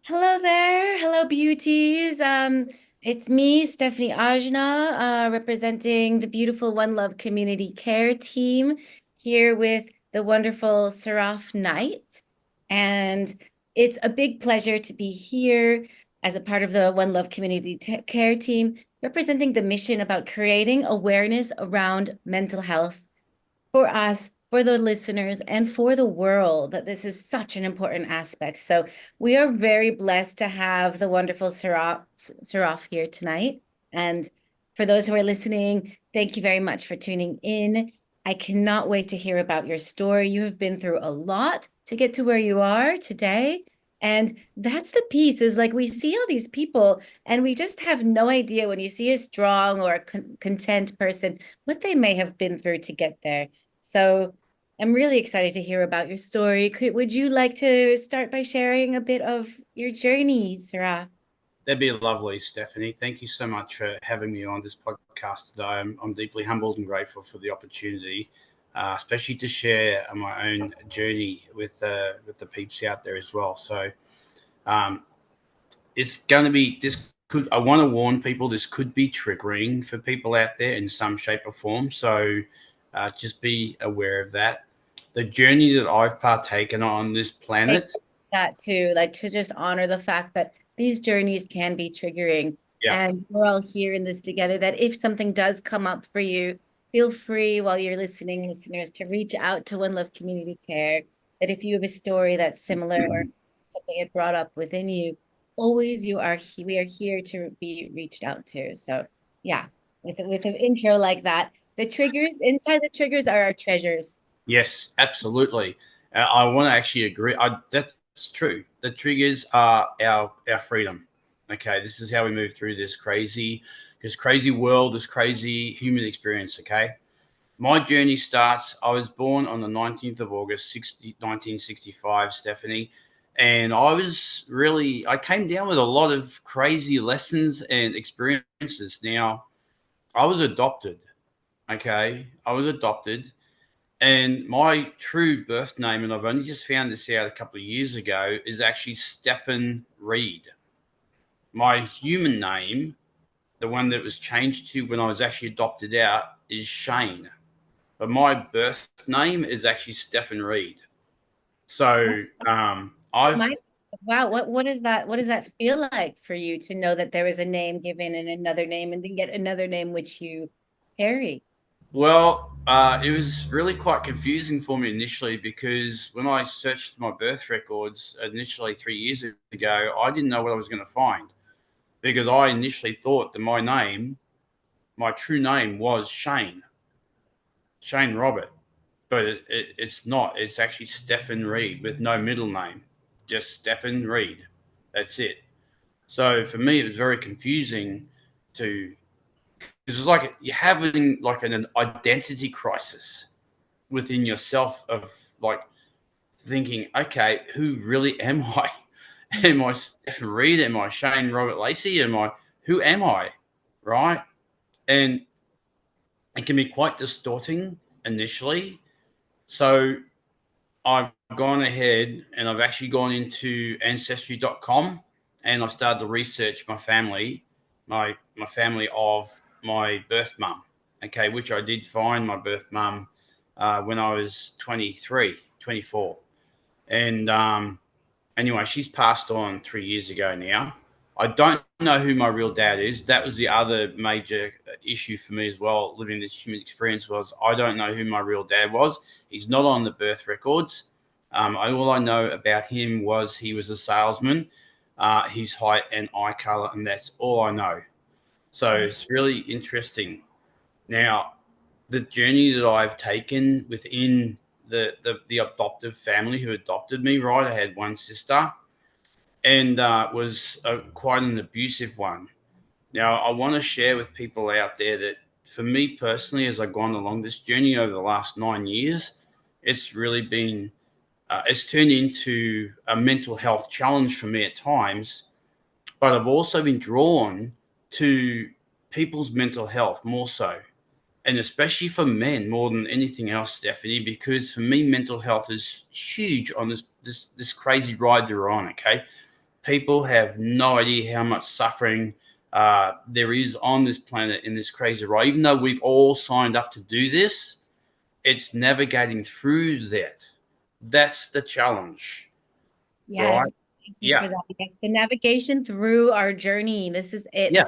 Hello there. Hello, beauties. It's me, Stephanie Ajna, representing the beautiful One Love Community Care team here with the wonderful Seraph Knight. And it's a big pleasure to be here as a part of the One Love Community Care team, representing the mission about creating awareness around mental health for us, for the listeners, and for the world that this is such an important aspect. So we are very blessed to have the wonderful Seraph here tonight. And for those who are listening, thank you very much for tuning in. I cannot wait to hear about your story. You have been through a lot to get to where you are today. And that's the piece is like we see all these people and we just have no idea when you see a strong or a content person what they may have been through to get there. So I'm really excited to hear about your story. Would you like to start by sharing a bit of your journey, Sarah? That'd be lovely, Stephanie. Thank you so much for having me on this podcast today. I'm deeply humbled and grateful for the opportunity, especially to share my own journey with the peeps out there as well. So um, it's going to be this. I want to warn people this could be triggering for people out there in some shape or form. So just be aware of that. The journey that I've partaken on this I planet. that too, like to just honor the fact that these journeys can be triggering Yeah. and we're all here in this together. That if something does come up for you, feel free while you're listening, listeners, to reach out to One Love Community Care. That if you have a story that's similar or something it brought up within you, always we are here to be reached out to. So yeah, with an intro like that, the triggers inside the triggers are our treasures. Yes, absolutely. I want to actually agree. That's true. The triggers are our freedom. Okay, this is how we move through this crazy world, this crazy human experience. Okay, my journey starts. I was born on the 19th of August, 1965, Stephanie, and I came down with a lot of crazy lessons and experiences. Now, I was adopted. Okay, I was adopted and my true birth name, and I've only just found this out a couple of years ago, is actually Stephen Reed. My human name, the one that was changed to when I was actually adopted out, is Shane. But my birth name is actually Stephen Reed. So My I've wow, what is that? What does that feel like for you to know that there is a name given and another name and then get another name which you carry? it was really quite confusing for me initially because when I searched my birth records initially 3 years ago, I didn't know what I was going to find because I initially thought that my true name was Shane Robert, but it's not. It's actually Stephen Reed with no middle name, just Stephen Reed. That's it. So for me, it was very confusing to because it's like you're having like an identity crisis within yourself of like thinking, okay, who really am I? Am I Stephen Reed? Am I Shane Robert Lacey? Who am I? Right? And it can be quite distorting initially. So I've gone ahead and I've actually gone into ancestry.com and I've started to research my family of my birth mum. Okay, which I did find my birth mum when I was 23, 24. And anyway, she's passed on 3 years ago now. I don't know who my real dad is. That was the other major issue for me as well. Living this human experience was I don't know who my real dad was. He's not on the birth records. All I know about him was he was a salesman, his height and eye color, and that's all I know. So it's really interesting. Now, the journey that I've taken within the adoptive family who adopted me, right? I had one sister and was quite an abusive one. Now, I want to share with people out there that for me personally, as I've gone along this journey over the last 9 years, it's really been, it's turned into a mental health challenge for me at times. But I've also been drawn to people's mental health more so. And especially for men more than anything else, Stephanie, because for me, mental health is huge on this crazy ride they're on. Okay, People have no idea how much suffering there is on this planet in this crazy ride. Even though we've all signed up to do this, it's navigating through that. That's the challenge, right? Yes. Thank you Yeah, for that. Yes, the navigation through our journey. This is it. yeah,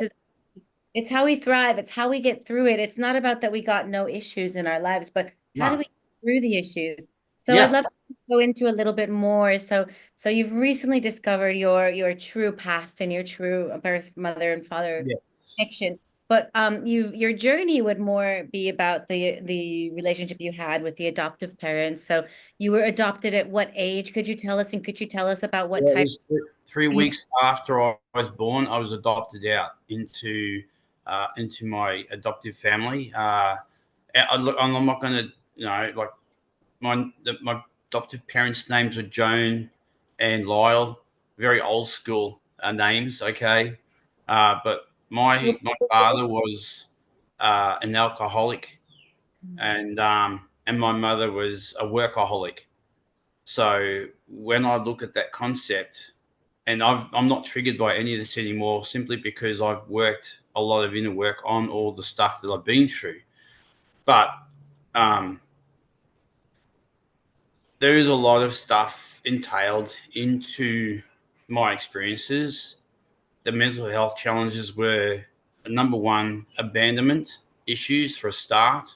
It's how we thrive. It's how we get through it. It's not about that we got no issues in our lives, but how do no, we get through the issues? So I'd yeah, love to go into a little bit more. So you've recently discovered your true past and your true birth mother and father yeah. connection. But your journey would more be about the relationship you had with the adoptive parents. So you were adopted at what age? Could you tell us, and could you tell us about what Yeah, it type was 3 weeks after I was born. I was adopted out into my adoptive family. Look, I'm not going to, like my adoptive parents' names were Joan and Lyle, very old school names. Okay, but my father was an alcoholic, and my mother was a workaholic. So when I look at that concept, and I'm not triggered by any of this anymore, simply because I've worked a lot of inner work on all the stuff that I've been through. But um, there is a lot of stuff entailed into my experiences. The mental health challenges were number one, abandonment issues for a start,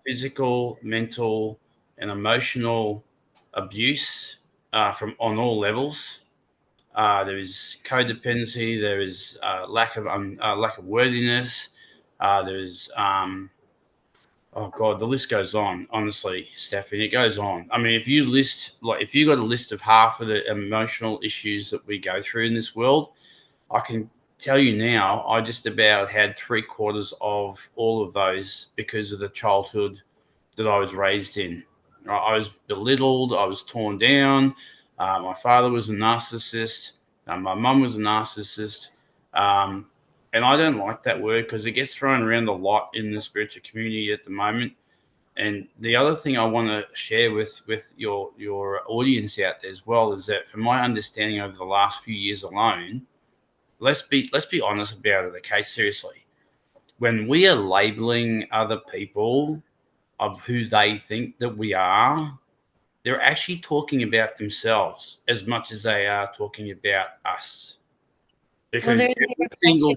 physical, mental, and emotional abuse from on all levels. There is codependency. There is lack of worthiness. There is oh god, the list goes on. Honestly, Stephanie, it goes on. I mean, if you got a list of half of the emotional issues that we go through in this world, I can tell you now, I just about had three-quarters of all of those because of the childhood that I was raised in. I was belittled, I was torn down. My father was a narcissist, my mum was a narcissist. Um, and I don't like that word because it gets thrown around a lot in the spiritual community at the moment. And the other thing I want to share with your audience out there as well is that, from my understanding over the last few years alone, let's be honest about it. Okay, seriously, when we are labeling other people of who they think that we are, they're actually talking about themselves as much as they are talking about us. Well, Because there's a every reflection. single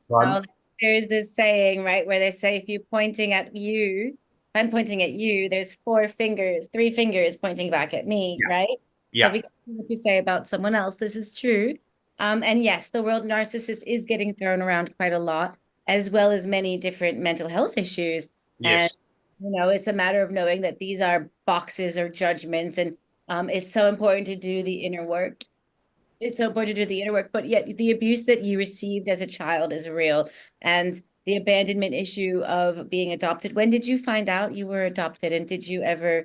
one, Like, there's this saying, right, where they say if you're pointing at you, if I'm pointing at you, there's four fingers, three fingers pointing back at me, yeah, right? So yeah, because what you say about someone else, this is true. And yes, the word narcissist is getting thrown around quite a lot, as well as many different mental health issues. And yes, it's a matter of knowing that these are boxes or judgments, and it's so important to do the inner work. It's so important to do the inner work, but yet the abuse that you received as a child is real. And the abandonment issue of being adopted. When did you find out you were adopted? And did you ever,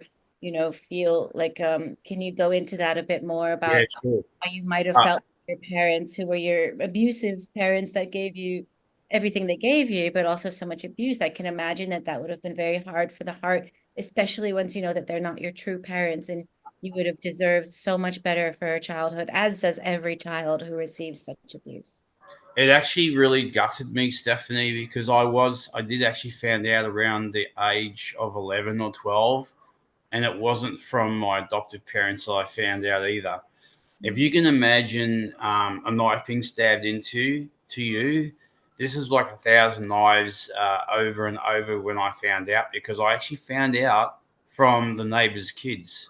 feel like, can you go into that a bit more yeah, about sure. how you might have Uh, felt your parents who were your abusive parents that gave you everything they gave you, but also so much abuse? I can imagine that that would have been very hard for the heart, especially once you know that they're not your true parents, and you would have deserved so much better for her childhood, as does every child who receives such abuse. it actually really gutted me, Stephanie, because I did actually find out around the age of 11 or 12, and it wasn't from my adoptive parents that I found out either. If you can imagine a knife being stabbed into to you, this is like 1,000 knives over and over when I found out, because I actually found out from the neighbors' kids.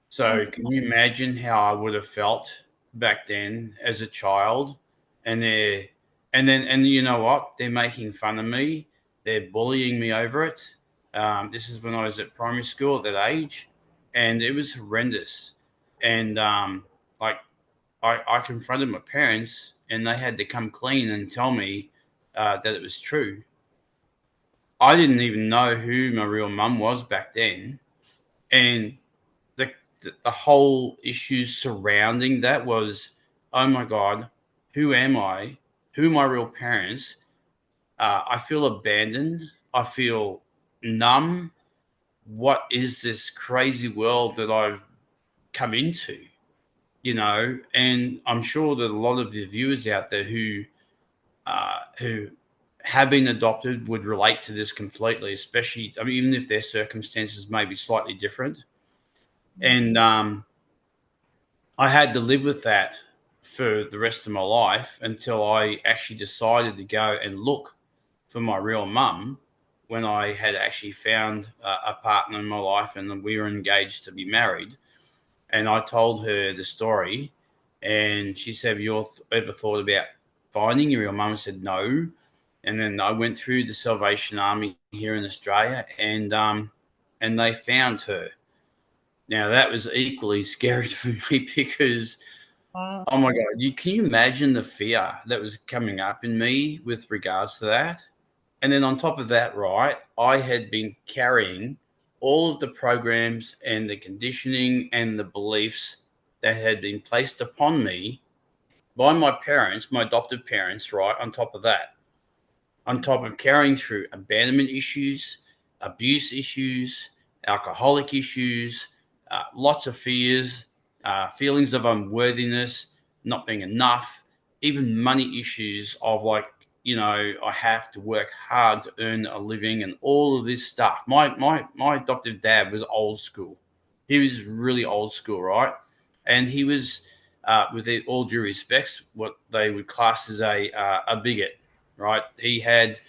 So can you imagine how I would have felt back then as a child? And and you know what? They're making fun of me. They're bullying me over it. This is when I was at primary school at that age, and it was horrendous. And like I confronted my parents, and they had to come clean and tell me that it was true. I didn't even know who my real mum was back then, and the the whole issues surrounding that was, oh my god, who am I? Who are my real parents? I feel abandoned. I feel numb. What is this crazy world that I've come into? and I'm sure that a lot of the viewers out there who have been adopted would relate to this completely, especially, I mean, even if their circumstances may be slightly different. And I had to live with that for the rest of my life until I actually decided to go and look for my real mum when I had actually found a partner in my life and we were engaged to be married. And I told her the story, and she said, "Have you ever thought about finding your real mum?" I said, "No." And then I went through the Salvation Army here in Australia, and they found her. Now that was equally scary for me because, Wow. oh my God, can you imagine the fear that was coming up in me with regards to that? And then on top of that, right, I had been carrying all of the programs and the conditioning and the beliefs that had been placed upon me by my parents, my adoptive parents, right, on top of that, on top of carrying through abandonment issues, abuse issues, alcoholic issues, lots of fears, feelings of unworthiness, not being enough, even money issues of like, I have to work hard to earn a living and all of this stuff. My adoptive dad was old school. He was really old school, right? And he was, with all due respects, what they would class as a bigot, right? He had,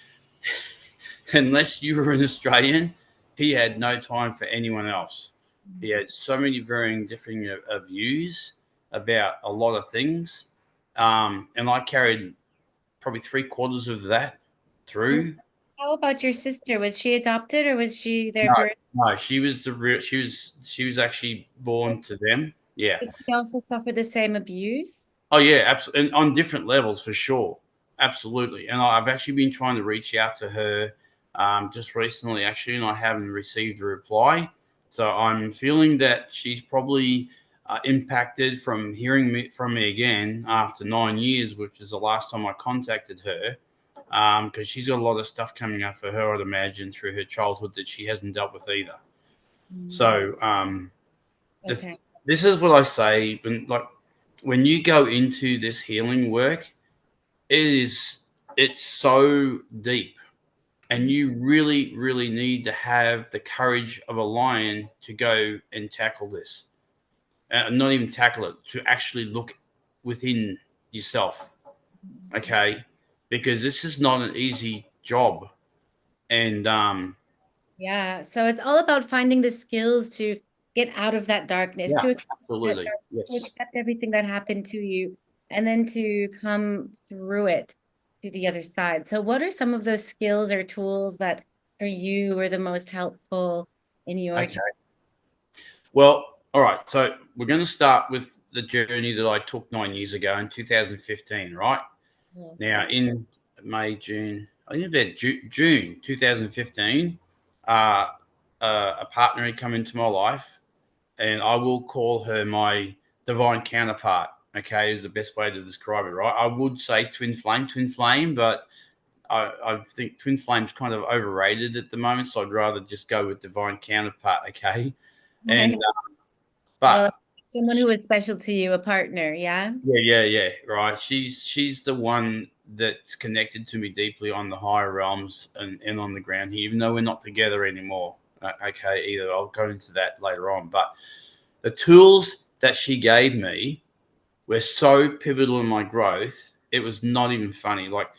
unless you were an Australian, he had no time for anyone else. He had so many varying different views about a lot of things. And I carried probably three-quarters of that And through. how about your sister? Was she adopted or was she their No, birth? no, she was the real. She was actually born to them. Yeah. Did she also suffer the same abuse? Oh yeah, absolutely, and on different levels for sure, absolutely. And I've actually been trying to reach out to her just recently, actually, and I haven't received a reply. So I'm feeling that she's probably impacted from hearing from me again after 9 years, which is the last time I contacted her. Because she's got a lot of stuff coming up for her, I'd imagine, through her childhood that she hasn't dealt with either. Mm. So this Okay. this is what I say when you go into this healing work, it is it's so deep, and you really really need to have the courage of a lion to go and tackle this, not even tackle it, to actually look within yourself. Okay, because this is not an easy job. And Yeah. So it's all about finding the skills to get out of that darkness, yeah, to accept that absolutely, darkness, to yes. accept everything that happened to you, and then to come through it to the other side. So what are some of those skills or tools that for you were the most helpful in your journey? Okay, well, all right, so we're going to start with the journey that I took 9 years ago in 2015, right? Yes. Now, in May, June, I think about June 2015, uh, a partner had come into my life, and I will call her my divine counterpart. Okay, is the best way to describe it, right? I would say twin flame, but I think twin flame's kind of overrated at the moment, so I'd rather just go with divine counterpart. Okay, and Right. Well, but someone who was special to you, a partner, yeah? yeah, right. She's the one that's connected to me deeply on the higher realms and on the ground here, even though we're not together anymore. Okay, either I'll go into that later on. But the tools that she gave me were so pivotal in my growth. It was not even funny. Like,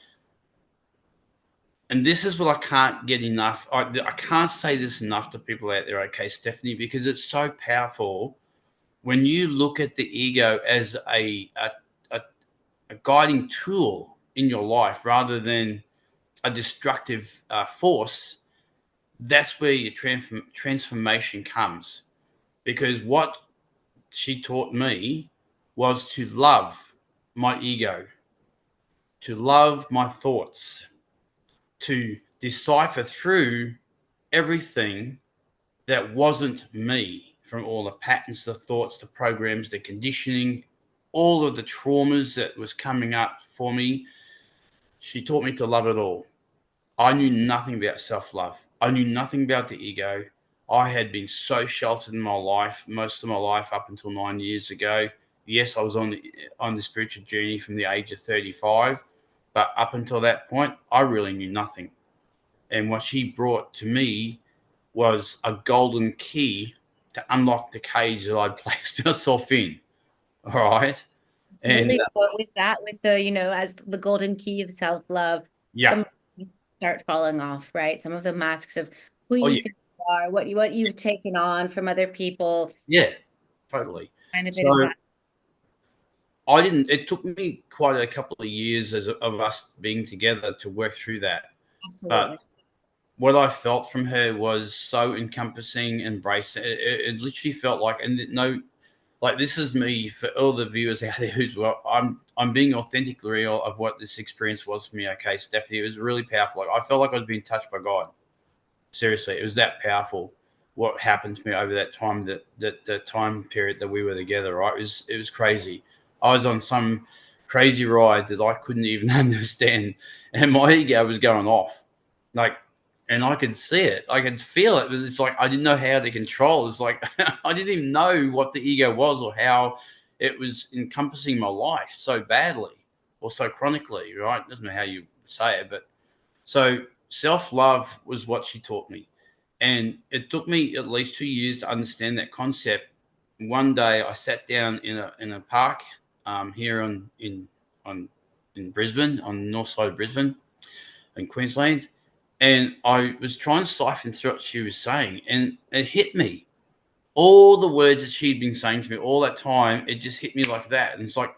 and this is what I can't get enough. I can't say this enough to people out there. Okay, Stephanie, because it's so powerful when you look at the ego as a a guiding tool in your life rather than a destructive force. That's where your transformation comes. Because what she taught me was to love my ego, to love my thoughts, to decipher through everything that wasn't me, from all the patterns, the thoughts, the programs, the conditioning, all of the traumas that was coming up for me. She taught me to love it all. I knew nothing about self love. I knew nothing about the ego. I had been so sheltered in my life, most of my life up until 9 years ago. yes, I was on the spiritual journey from the age of 35, but up until that point, I really knew nothing. And what she brought to me was a golden key to unlock the cage that I'd placed myself in. All right. And Absolutely. So with that, with the, as the golden key of self-love, yeah. some things start falling off, right? Some of the masks of who Oh, you yeah. think you are, what you've taken on from other people, Yeah. Totally. kind of bit of So that. I didn't, it took me quite a couple of years of us being together to work through that. But Absolutely. what I felt from her was so encompassing, embracing. It literally felt like, and no, like this is me for all the viewers out there who's well, I'm being authentically real of what this experience was for me. Okay, Stephanie, it was really powerful. Like I felt like I was being touched by God. Seriously, it was that powerful. What happened to me over that time, that the time period that we were together, right? It was crazy. I was on some crazy ride that I couldn't even understand, and my ego was going off, like, and I could see it, I could feel it, but it's like I didn't know how to control. It's like I didn't even know what the ego was or how it was encompassing my life so badly or so chronically, right? Doesn't know how you say it, but so self love was what she taught me. And it took me at least 2 years to understand that concept. One day I sat down in a park here on in Brisbane, on the north side of Brisbane in Queensland. And I was trying to siphon through what she was saying, and it hit me. All the words that she'd been saying to me all that time, it just hit me like that. And it's like,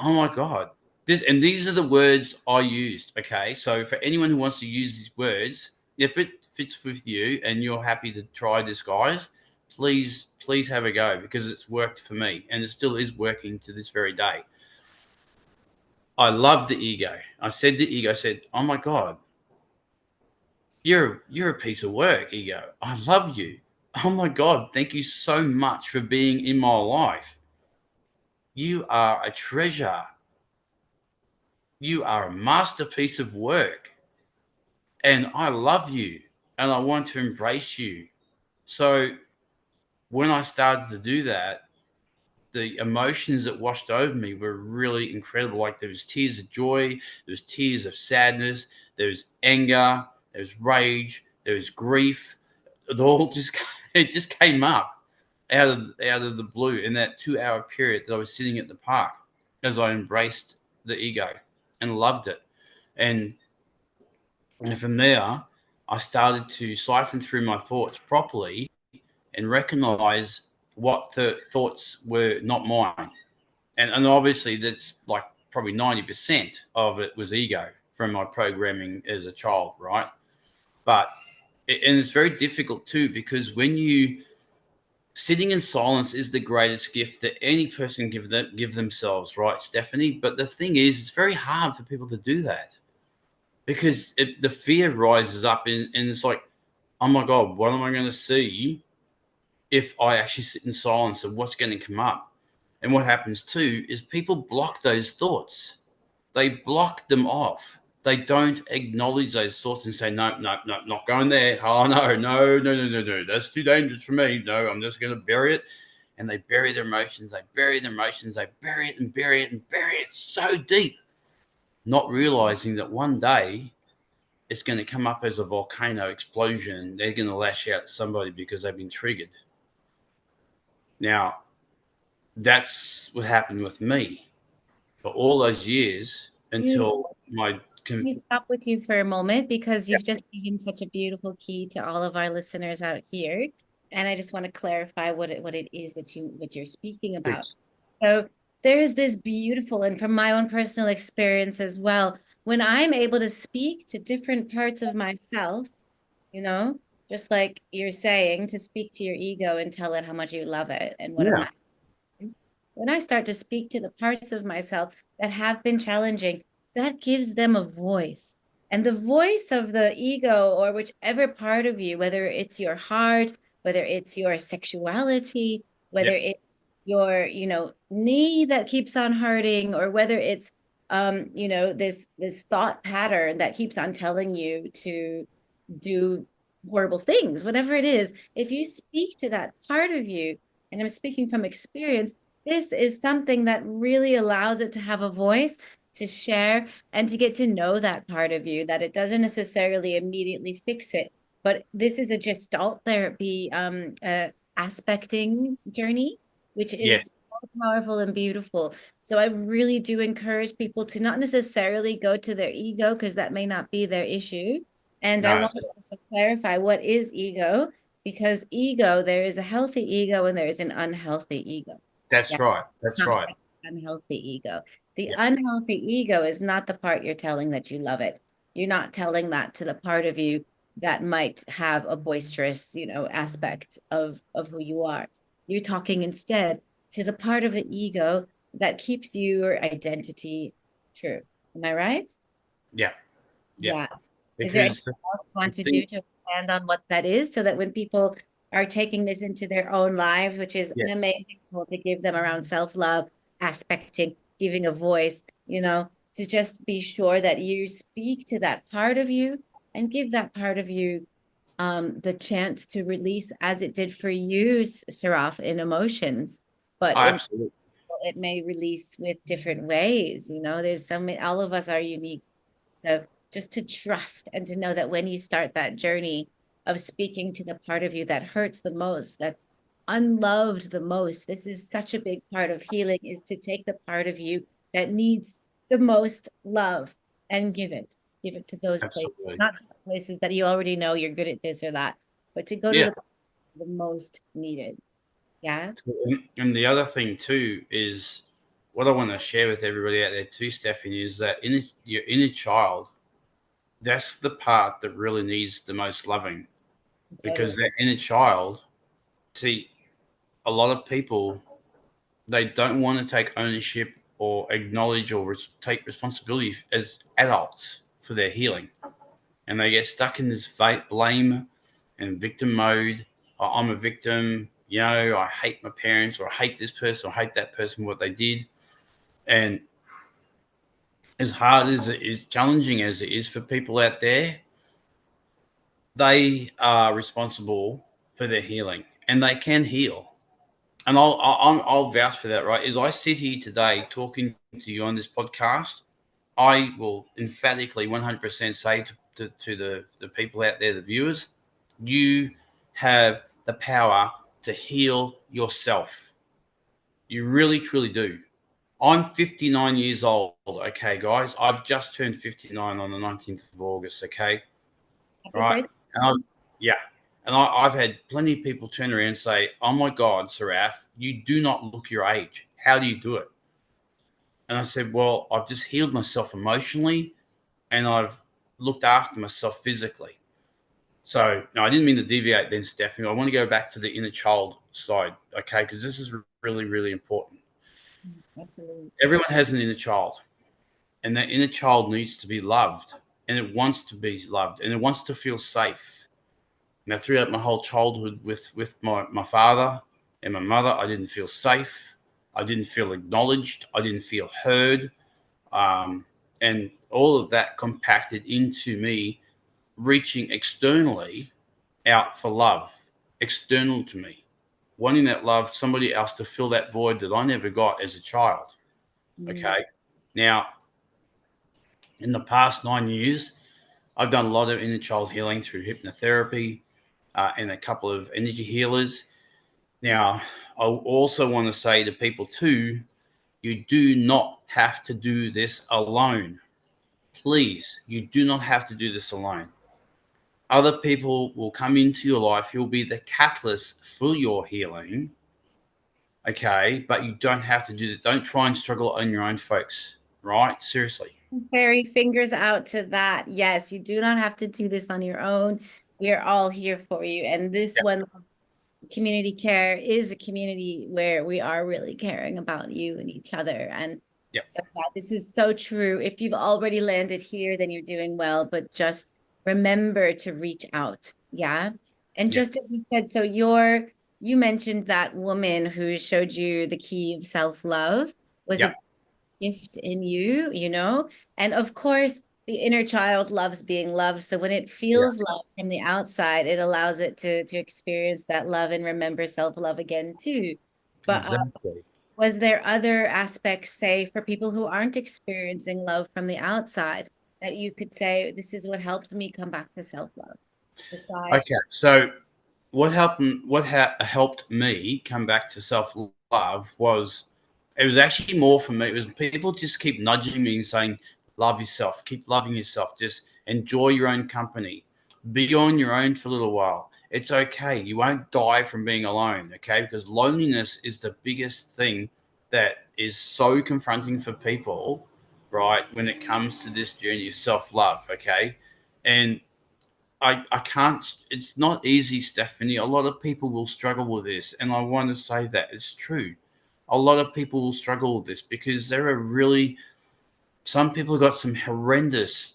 oh my God. These are the words I used. Okay. So for anyone who wants to use these words, if it fits with you and you're happy to try this, guys, please have a go because it's worked for me and it still is working to this very day. I love the ego. I said the ego, I said, oh my God, you're a piece of work, ego. I love you. Oh my God, thank you so much for being in my life. You are a treasure. You are a masterpiece of work. And I love you and I want to embrace you. So when I started to do that, the emotions that washed over me were really incredible. Like there was tears of joy, there was tears of sadness, there was anger, there was rage, there was grief. It all just it just came up out of the blue in that 2 hour period that I was sitting at the park as I embraced the ego and loved it. And And from there, I started to siphon through my thoughts properly and recognize what thoughts were not mine. And obviously, that's like probably 90% of it was ego from my programming as a child, right? But, and it's very difficult too, because when you, sitting in silence is the greatest gift that any person give themselves, right, Stephanie? But the thing is, it's very hard for people to do that because the fear rises up and it's like, oh my God, what am I going to see if I actually sit in silence and what's going to come up? And what happens too is people block those thoughts. They block them off. They don't acknowledge those thoughts and say, no, no, no, not going there. Oh, no, no, no, no, no, no. That's too dangerous for me. No, I'm just going to bury it. And they bury their emotions. They bury their emotions. They bury it and bury it and bury it so deep, not realizing that one day it's going to come up as a volcano explosion. They're going to lash out at somebody because they've been triggered. Now, that's what happened with me for all those years until Beautiful. my. Let me stop with you for a moment because Yeah, you've just given such a beautiful key to all of our listeners out here. And I just want to clarify what it is that what you're speaking about. please. So there is this beautiful, and from my own personal experience as well, when I'm able to speak to different parts of myself, you know, just like you're saying, to speak to your ego and tell it how much you love it and what Yeah, a when I start to speak to the parts of myself that have been challenging, that gives them a voice. And the voice of the ego, or whichever part of you, whether it's your heart, whether it's your sexuality, yeah, whether it's your, knee that keeps on hurting, or whether it's this thought pattern that keeps on telling you to do horrible things, whatever it is, if you speak to that part of you, and I'm speaking from experience, this is something that really allows it to have a voice, to share, and to get to know that part of you, that it doesn't necessarily immediately fix it. But this is a gestalt therapy aspecting journey, which Yeah, is so powerful and beautiful. So I really do encourage people to not necessarily go to their ego, because that may not be their issue. And I no, want to also clarify what is ego, because ego, there is a healthy ego and there is an unhealthy ego. Yeah, that's right. That's right. complex, unhealthy ego. The Yeah, unhealthy ego is not the part you're telling that you love it. You're not telling that to the part of you that might have a boisterous, aspect of who you are. You're talking instead to the part of the ego that keeps your identity true. Am I right? yeah, yeah. Yeah. Is there anything Because else you the want to thing, do to expand on what that is, so that when people are taking this into their own lives, which is yeah, an amazing tool to give them around self-love, aspecting, giving a voice, to just be sure that you speak to that part of you and give that part of you the chance to release, as it did for you, Seraph, in emotions. But oh, in absolutely, it may release with different ways. There's so many, all of us are unique. So just to trust and to know that when you start that journey of speaking to the part of you that hurts the most, that's unloved the most, this is such a big part of healing, is to take the part of you that needs the most love and give it. Give it to those places, absolutely. not to the places that you already know you're good at this or that, but to go to Yeah. the most needed. Yeah. And the other thing too is what I want to share with everybody out there too, Stephanie, is that your inner child, that's the part that really needs the most loving, because Totally. that inner child, see, a lot of people, they don't want to take ownership or acknowledge or take responsibility as adults for their healing, and they get stuck in this blame and victim mode. Oh, I'm a victim. I hate my parents, or I hate this person, or I hate that person, what they did. And as hard as it is, challenging as it is for people out there, they are responsible for their healing, and they can heal. And I'll vouch for that. Right? As I sit here today talking to you on this podcast, I will emphatically 100% say to the people out there, the viewers, you have the power to heal yourself. You really, truly do. I'm 59 years old. Okay, guys. I've just turned 59 on the 19th of August. Okay. Happy Right. birthday. And yeah. And I've had plenty of people turn around and say, "Oh my God, Seraph, you do not look your age. How do you do it?" And I said, "Well, I've just healed myself emotionally, and I've looked after myself physically." So, no, I didn't mean to deviate then, Stephanie. I want to go back to the inner child side, okay? Because this is really, really important. Absolutely. Everyone has an inner child, and that inner child needs to be loved, and it wants to be loved, and it wants to feel safe. Now, throughout my whole childhood with my father and my mother, I didn't feel safe. I didn't feel acknowledged. I didn't feel heard. Um, and all of that compacted into me reaching externally out for love, external to me, wanting that love, somebody else to fill that void that I never got as a child. Mm. Okay. Now, in the past 9 years, I've done a lot of inner child healing through hypnotherapy and a couple of energy healers. Now, I also want to say to people too, you do not have to do this alone. Please, you do not have to do this alone. Other people will come into your life who'll be the catalyst for your healing. Okay, but you don't have to do that. Don't try and struggle on your own, folks. Right? Seriously. Fairy fingers out to that. Yes, you do not have to do this on your own. We are all here for you. And this Yeah. one, community care, is a community where we are really caring about you and each other. And Yeah. so yeah, this is so true. If you've already landed here, then you're doing well, but just remember to reach out. Yeah. And Yeah. just as you said, so you mentioned that woman who showed you the key of self-love was Yeah. a gift in you. And of course, the inner child loves being loved. So when it Yeah. feels love from the outside, it allows it to experience that love and remember self-love again too. But Exactly. Was there other aspects, say, for people who aren't experiencing love from the outside, that you could say, this is what helped me come back to self-love, besides? Okay, so what helped me come back to self love was it was actually more for me. It was people just keep nudging me and saying, "Love yourself, keep loving yourself, just enjoy your own company, be on your own for a little while. It's okay. You won't die from being alone, okay? Because loneliness is the biggest thing that is so confronting for people, right? When it comes to this journey of self love, okay, and I can't, it's not easy, Stephanie. A lot of people will struggle with this. And I want to say that it's true. A lot of people will struggle with this because there are really, some people have got some horrendous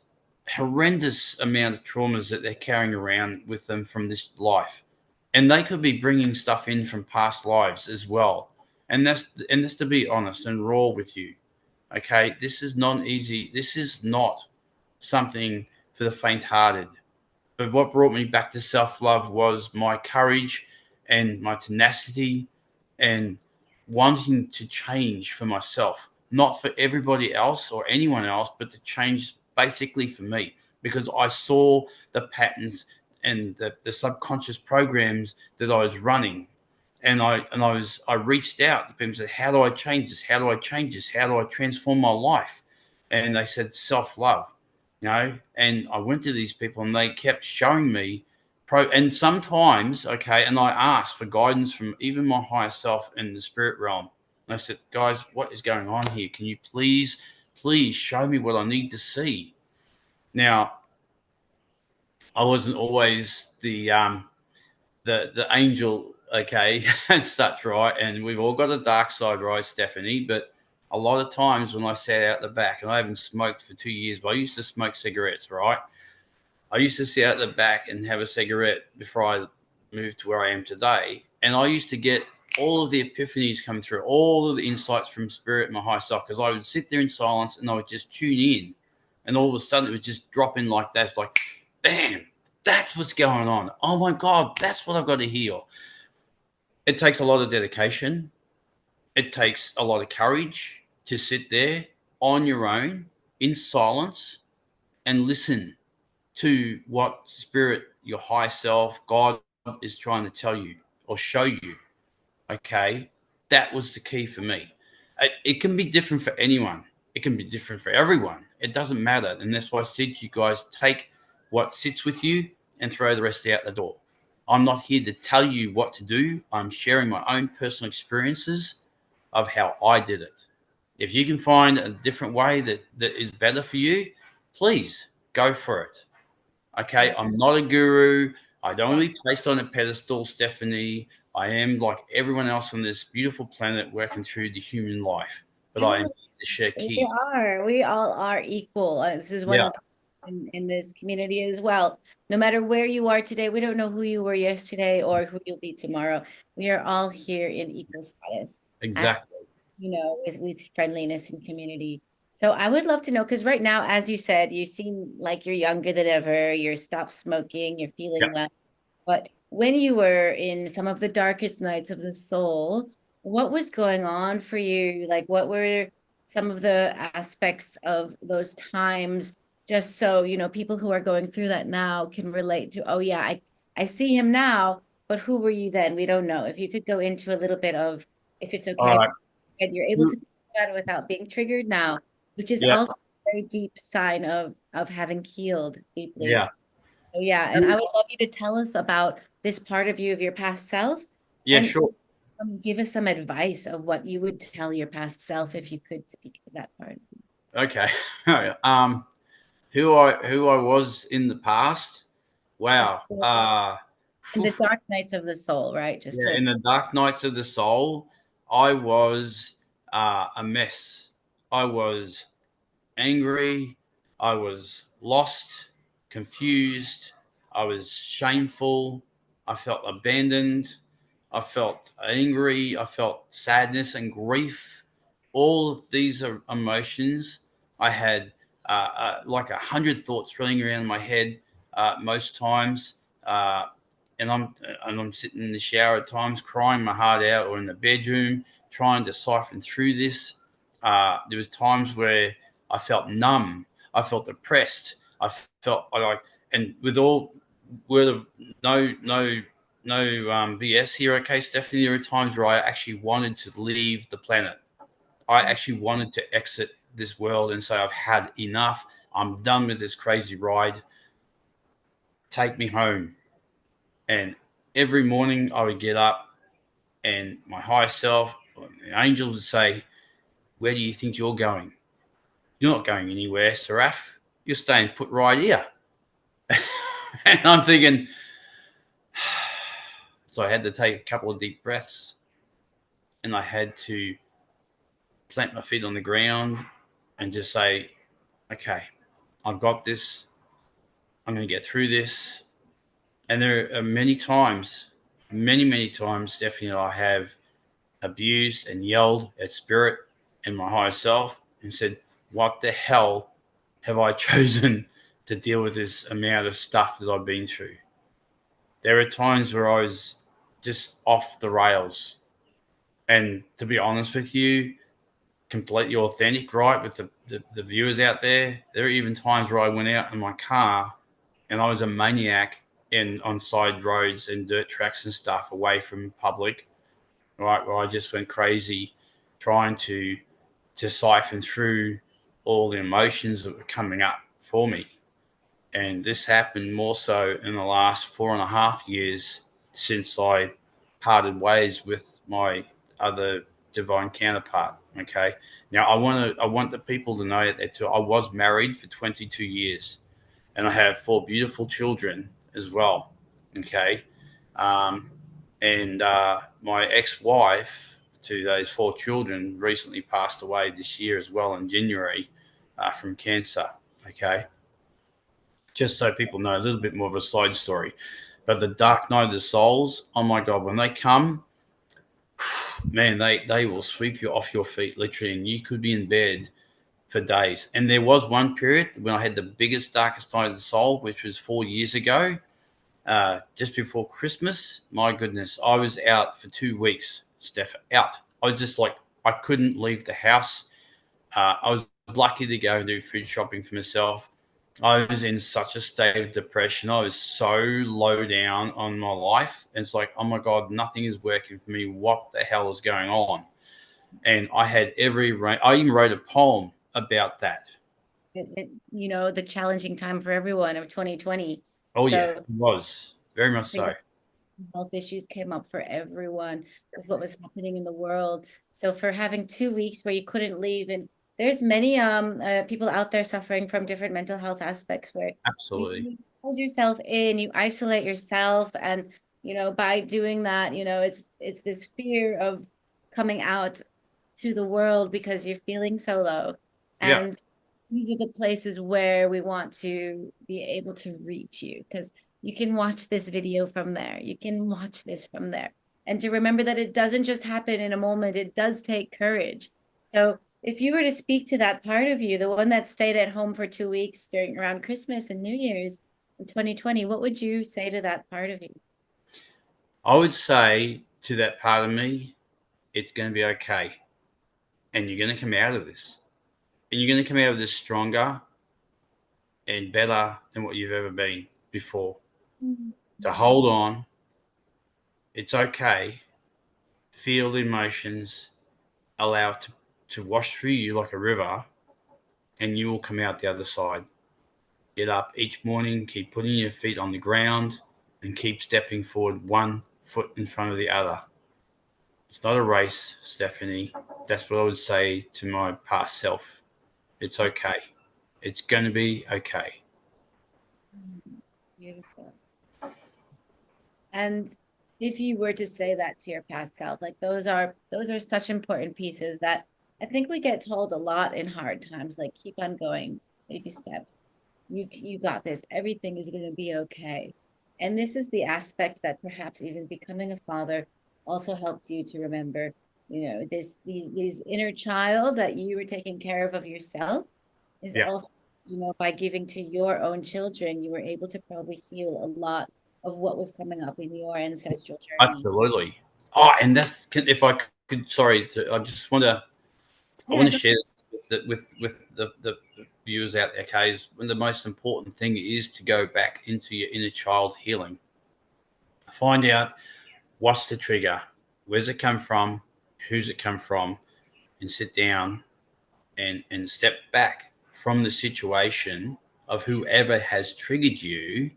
amount of traumas that they're carrying around with them from this life. And they could be bringing stuff in from past lives as well. And that's to be honest and raw with you. Okay. This is not easy. This is not something for the faint hearted. But what brought me back to self love was my courage and my tenacity and wanting to change for myself, not for everybody else or anyone else, but to change basically for me because I saw the patterns and the subconscious programs that I was running. And I reached out to people and said, how do I change this? How do I change this? How do I transform my life? And they said self love, and I went to these people and they kept showing me and sometimes, okay, and I asked for guidance from even my higher self in the spirit realm. And I said, guys, what is going on here? Can you please show me what I need to see? Now, I wasn't always the angel, okay, and such, right? And we've all got a dark side, right, Stephanie? But a lot of times when I sat out the back, and I haven't smoked for 2 years, but I used to smoke cigarettes, right? I used to sit out the back and have a cigarette before I moved to where I am today. And I used to get all of the epiphanies come through, all of the insights from spirit and my higher self, because I would sit there in silence and I would just tune in. And all of a sudden it would just drop in like that. It's like, bam, that's what's going on. Oh my God, that's what I've got to heal. It takes a lot of dedication. It takes a lot of courage to sit there on your own in silence and listen to what spirit, your high self, God is trying to tell you or show you. Okay. That was the key for me. It can be different for anyone, it can be different for everyone. It doesn't matter. And that's why I said to you guys, take what sits with you and throw the rest out the door. I'm not here to tell you what to do. I'm sharing my own personal experiences of how I did it. If you can find a different way that is better for you, please go for it. Okay, I'm not a guru. I don't want to be placed on a pedestal, Stephanie. I am like everyone else on this beautiful planet working through the human life, but I am Absolutely. here to share We keys. are. We all are equal. This is one Yeah, of the in this community as well. No matter where you are today, we don't know who you were yesterday or who you'll be tomorrow. We are all here in equal status. And exactly. with friendliness and community. So I would love to know, because right now, as you said, you seem like you're younger than ever. You're stopped smoking. You're Yeah. feeling well. But when you were in some of the darkest nights of the soul, what was going on for you? Like, what were some of the aspects of those times? Just so, people who are going through that now can relate to, oh, yeah, I see him now, but who were you then? We don't know. If you could go into a little bit of, if it's All okay, right. said you're able to talk about it without being triggered now, which is Yeah. also a very deep sign of having healed deeply. Yeah. So yeah, and I would love you to tell us about this part of you of your past self Yeah. and Sure. give us some advice of what you would tell your past self if you could speak to that part. Okay. Who I was in the past. Wow. In Phew. the dark nights of the soul, right? Just Yeah. to In the dark nights of the soul, I was a mess. I was angry. I was lost, confused. I was shameful. I felt abandoned. I felt angry. I felt sadness and grief. All of these are emotions. I had like 100 thoughts running around in my head most times. and I'm sitting in the shower at times, crying my heart out, or in the bedroom trying to siphon through this. There was times where I felt numb, I felt depressed, I felt like, and with all word of no BS here, okay, Stephanie, there are times where I actually wanted to leave the planet. I actually wanted to exit this world and say I've had enough. I'm done with this crazy ride. Take me home. And every morning I would get up, and my higher self, the angel, would say, "Where do you think you're going? You're not going anywhere, Seraph. You're staying put right here." And I'm thinking, so I had to take a couple of deep breaths, and I had to plant my feet on the ground and just say, "Okay, I've got this. I'm going to get through this." And there are many times, many times, Stephanie, I have abused and yelled at spirit and my higher self and said, "What the hell have I chosen to deal with this amount of stuff that I've been through?" There are times where I was just off the rails. And to be honest with you, completely authentic, right? With the viewers out there, there are even times where I went out in my car and I was a maniac in on side roads and dirt tracks and stuff away from public, right? Where I just went crazy trying to siphon through all the emotions that were coming up for me. And this happened more so in the last 4.5 years since I parted ways with my other divine counterpart. Okay. Now I want the people to know that too. I was married for 22 years, and I have four beautiful children as well. Okay. Um, and my ex-wife to those four children recently passed away this year as well in January from cancer. Okay, just so people know a little bit more of a side story. But the dark night of the souls, oh my God, when they come, man, they will sweep you off your feet literally, and you could be in bed for days. And there was one period when I had the biggest, darkest night of the soul, which was 4 years ago, just before Christmas. My goodness, I was out for 2 weeks, Steph, out. I was just like, I couldn't leave the house. I was lucky to go and do food shopping for myself. I was in such a state of depression. I was so low down on my life. And it's like, oh my God, nothing is working for me. What the hell is going on? And I had I even wrote a poem about that. The challenging time for everyone of 2020. Oh, yeah, So it was very much I think so. that health issues came up for everyone with what was happening in the world. So for having 2 weeks where you couldn't leave, and there's many people out there suffering from different mental health aspects where Absolutely. you close yourself in, you isolate yourself, and by doing that, it's this fear of coming out to the world because you're feeling so low. Yeah. And these are the places where we want to be able to reach you because you can watch this video from there. You can watch this from there. And to remember that it doesn't just happen in a moment, it does take courage. So if you were to speak to that part of you, the one that stayed at home for 2 weeks during around Christmas and New Year's in 2020, what would you say to that part of you? I would say to that part of me, it's going to be okay. And you're going to come out of this. And you're going to come out of this stronger and better than what you've ever been before. To hold on, it's okay. Feel the emotions, allow it to wash through you like a river, and you will come out the other side. Get up each morning, keep putting your feet on the ground, and keep stepping forward one foot in front of the other. It's not a race, Stephanie. That's what I would say to my past self. It's okay. It's going to be okay. Beautiful. And if you were to say that to your past self, like those are such important pieces that I think we get told a lot in hard times, like keep on going, baby steps. You got this. Everything is going to be okay. And this is the aspect that perhaps even becoming a father also helped you to remember, these inner child that you were taking care of yourself is Yeah. also, by giving to your own children, you were able to probably heal a lot of what was coming up in your ancestral journey. Absolutely. Oh, and if I could, sorry, I just want to, I want Yeah, to share this with the viewers out there. Okay, is when the most important thing is to go back into your inner child healing. Find out what's the trigger, where's it come from, who's it come from, and sit down and step back from the situation of whoever has triggered you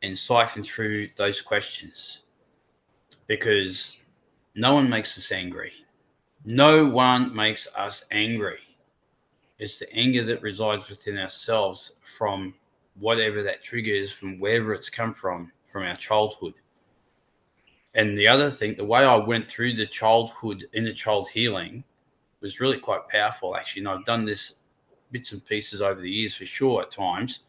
and siphon through those questions, because no one makes us angry. No one makes us angry. It's the anger that resides within ourselves from whatever that trigger is, from wherever it's come from our childhood. And the other thing, the way I went through the childhood, inner child healing, was really quite powerful, actually. And I've done this bits and pieces over the years for sure at times.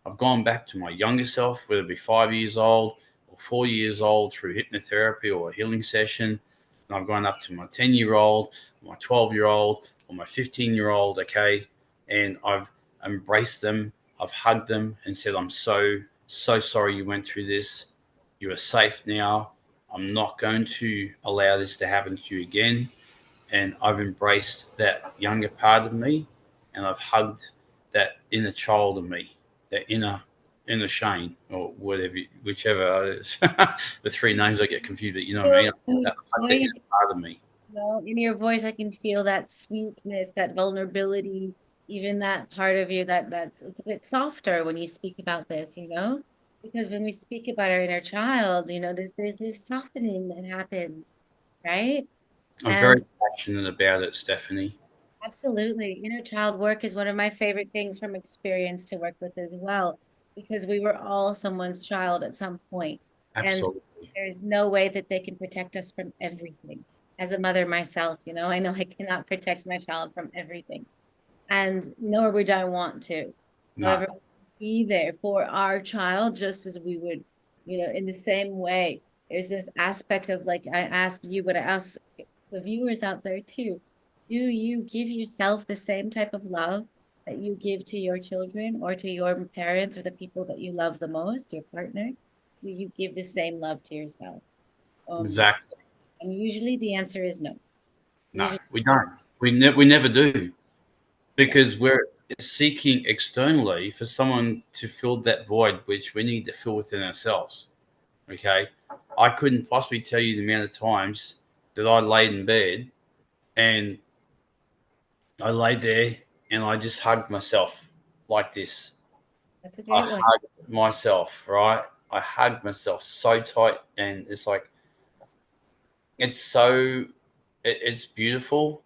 I've gone back to my younger self, whether it be 5 years old or 4 years old, through hypnotherapy or a healing session. And I've gone up to my 10-year-old, my 12-year-old, or my 15-year-old, okay? And I've embraced them, I've hugged them and said, I'm so sorry you went through this. You are safe now. I'm not going to allow this to happen to you again. And I've embraced that younger part of me, and I've hugged that inner child of me, that inner Shane, or whatever, whichever. The three names I get confused, but you know what I feel mean. the I've hugged the inner voice, part of me. in your voice, I can feel that sweetness, that vulnerability, even that part of you that's it's a bit softer when you speak about this, because when we speak about our inner child, there's this softening that happens, right? I'm And very passionate about it, Stephanie. absolutely. Inner child work is one of my favorite things from experience to work with as well, because we were all someone's child at some point. And Absolutely there's no way that they can protect us from everything. As a mother myself, I know I cannot protect my child from everything, and nor would I want to. no, However, be there for our child just as we would, in the same way. There's this aspect of, like, I ask you, but I ask the viewers out there too. Do you give yourself the same type of love that you give to your children or to your parents or the people that you love the most, your partner? Do you give the same love to yourself? Um, exactly. and usually the answer is no. No, Usually, we don't. We never do, yeah, because we're seeking externally for someone to fill that void, which we need to fill within ourselves. Okay. I couldn't possibly tell you the amount of times that I laid in bed and I laid there and I just hugged myself like this. that's a I great one. hugged myself, right? I hugged myself so tight, and it's like, it's so, it's beautiful.